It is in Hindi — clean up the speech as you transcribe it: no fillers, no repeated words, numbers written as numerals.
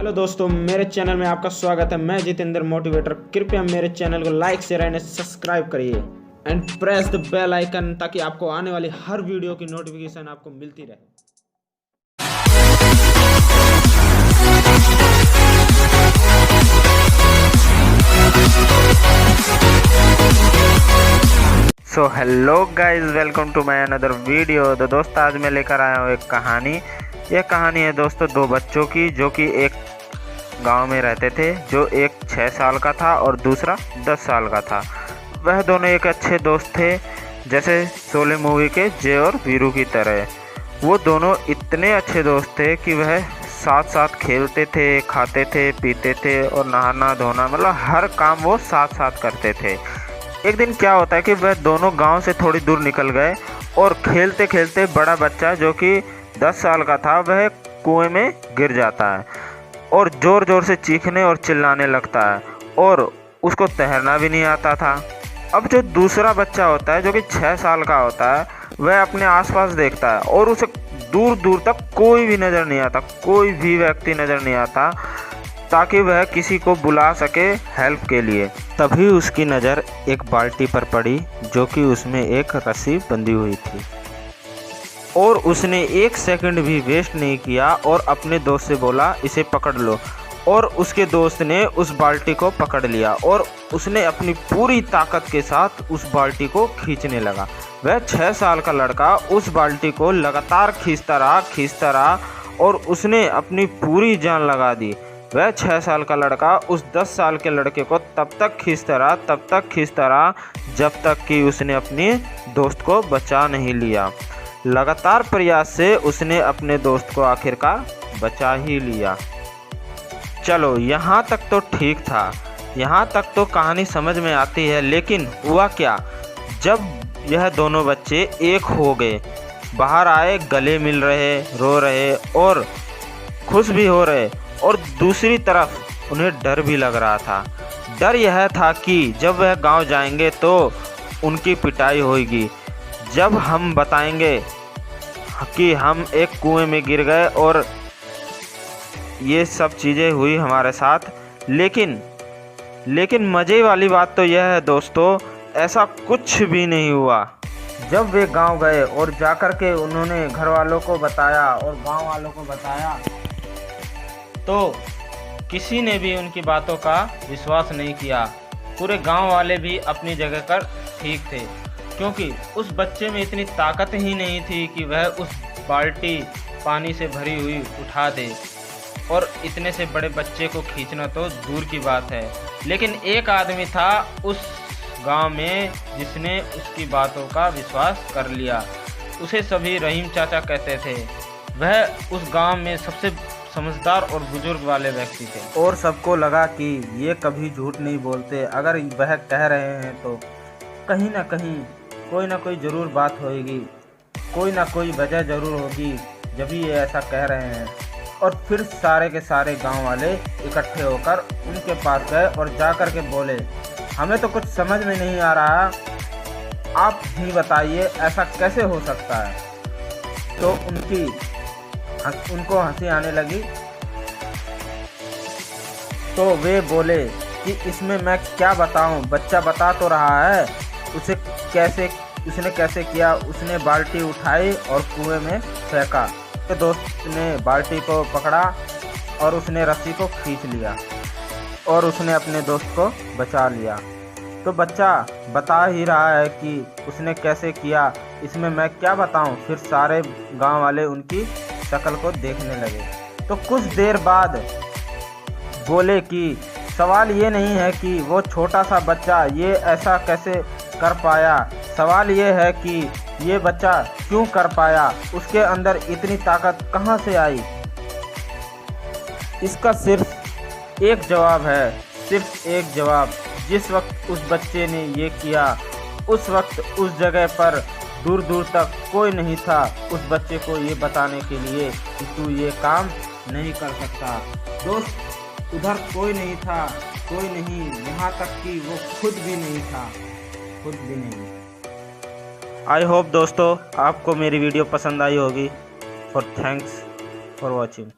हेलो दोस्तों, मेरे चैनल में आपका स्वागत है। मैं जितेंद्र मोटिवेटर। कृपया मेरे चैनल को लाइक शेयर एंड सब्सक्राइब करिए and press the bell icon ताकि आपको आने वाली हर वीडियो की नोटिफिकेशन आपको मिलती रहे। So hello guys, welcome to my another video. तो दोस्तों, आज मैं लेकर आया हूँ एक कहानी। यह कहानी है दोस्तों दो बच्चों की, जो कि एक गांव में रहते थे। जो एक 6 साल का था और दूसरा 10 साल का था। वह दोनों एक अच्छे दोस्त थे, जैसे शोले मूवी के जय और वीरू की तरह। वो दोनों इतने अच्छे दोस्त थे कि वह साथ साथ खेलते थे, खाते थे, पीते थे और नहाना धोना, मतलब हर काम वो साथ साथ करते थे। एक दिन क्या होता है कि वह दोनों गांव से थोड़ी दूर निकल गए और खेलते खेलते बड़ा बच्चा, जो कि 10 साल का था, वह कुएं में गिर जाता है और ज़ोर ज़ोर से चीखने और चिल्लाने लगता है और उसको तैरना भी नहीं आता था। अब जो दूसरा बच्चा होता है, जो कि 6 साल का होता है, वह अपने आसपास देखता है और उसे दूर दूर तक कोई भी नज़र नहीं आता, कोई भी व्यक्ति नज़र नहीं आता ताकि वह किसी को बुला सके हेल्प के लिए। तभी उसकी नज़र एक बाल्टी पर पड़ी, जो कि उसमें एक रस्सी बंधी हुई थी और उसने 1 सेकंड भी वेस्ट नहीं किया और अपने दोस्त से बोला, इसे पकड़ लो। और उसके दोस्त ने उस बाल्टी को पकड़ लिया और उसने अपनी पूरी ताकत के साथ उस बाल्टी को खींचने लगा। वह 6 साल का लड़का उस बाल्टी को लगातार खींचता रहा और उसने अपनी पूरी जान लगा दी। वह 6 साल का लड़का उस 10 साल के लड़के को तब तक खींचता रहा जब तक कि उसने अपने दोस्त को बचा नहीं लिया। लगातार प्रयास से उसने अपने दोस्त को आखिरकार बचा ही लिया। चलो, यहाँ तक तो ठीक था, यहाँ तक तो कहानी समझ में आती है। लेकिन हुआ क्या, जब यह दोनों बच्चे एक हो गए, बाहर आए, गले मिल रहे, रो रहे और खुश भी हो रहे, और दूसरी तरफ उन्हें डर भी लग रहा था। डर यह था कि जब वह गांव जाएंगे तो उनकी पिटाई होगी, जब हम बताएंगे कि हम एक कुएं में गिर गए और ये सब चीज़ें हुई हमारे साथ। लेकिन मज़े वाली बात तो यह है दोस्तों, ऐसा कुछ भी नहीं हुआ। जब वे गांव गए और जाकर के उन्होंने घर वालों को बताया और गांव वालों को बताया, तो किसी ने भी उनकी बातों का विश्वास नहीं किया। पूरे गांव वाले भी अपनी जगह पर ठीक थे, क्योंकि उस बच्चे में इतनी ताकत ही नहीं थी कि वह उस बाल्टी पानी से भरी हुई उठा दे, और इतने से बड़े बच्चे को खींचना तो दूर की बात है। लेकिन एक आदमी था उस गांव में जिसने उसकी बातों का विश्वास कर लिया। उसे सभी रहीम चाचा कहते थे। वह उस गांव में सबसे समझदार और बुजुर्ग वाले व्यक्ति थे और सबको लगा कि ये कभी झूठ नहीं बोलते। अगर वह कह रहे हैं तो कहीं ना कहीं कोई ना कोई ज़रूर बात होगी, कोई ना कोई वजह ज़रूर होगी जब ये ऐसा कह रहे हैं। और फिर सारे के सारे गांव वाले इकट्ठे होकर उनके पास गए और जाकर के बोले, हमें तो कुछ समझ में नहीं आ रहा, आप ही बताइए ऐसा कैसे हो सकता है। तो उनको हंसी आने लगी। तो वे बोले कि इसमें मैं क्या बताऊं, बच्चा बता तो रहा है। उसने कैसे किया, उसने बाल्टी उठाई और कुएं में फेंका। तो दोस्त ने बाल्टी को पकड़ा और उसने रस्सी को खींच लिया और उसने अपने दोस्त को बचा लिया। तो बच्चा बता ही रहा है कि उसने कैसे किया, इसमें मैं क्या बताऊं। फिर सारे गांव वाले उनकी शक्ल को देखने लगे। तो कुछ देर बाद बोले कि सवाल ये नहीं है कि वो छोटा सा बच्चा ये ऐसा कैसे कर पाया, सवाल ये है कि ये बच्चा क्यों कर पाया, उसके अंदर इतनी ताकत कहाँ से आई। इसका सिर्फ एक जवाब है, सिर्फ एक जवाब। जिस वक्त उस बच्चे ने ये किया, उस वक्त उस जगह पर दूर दूर तक कोई नहीं था उस बच्चे को ये बताने के लिए कि तू ये काम नहीं कर सकता। दोस्त, उधर कोई नहीं था, कोई नहीं, यहाँ तक कि वो खुद भी नहीं। आई होप दोस्तों आपको मेरी वीडियो पसंद आई होगी। और थैंक्स फॉर वॉचिंग।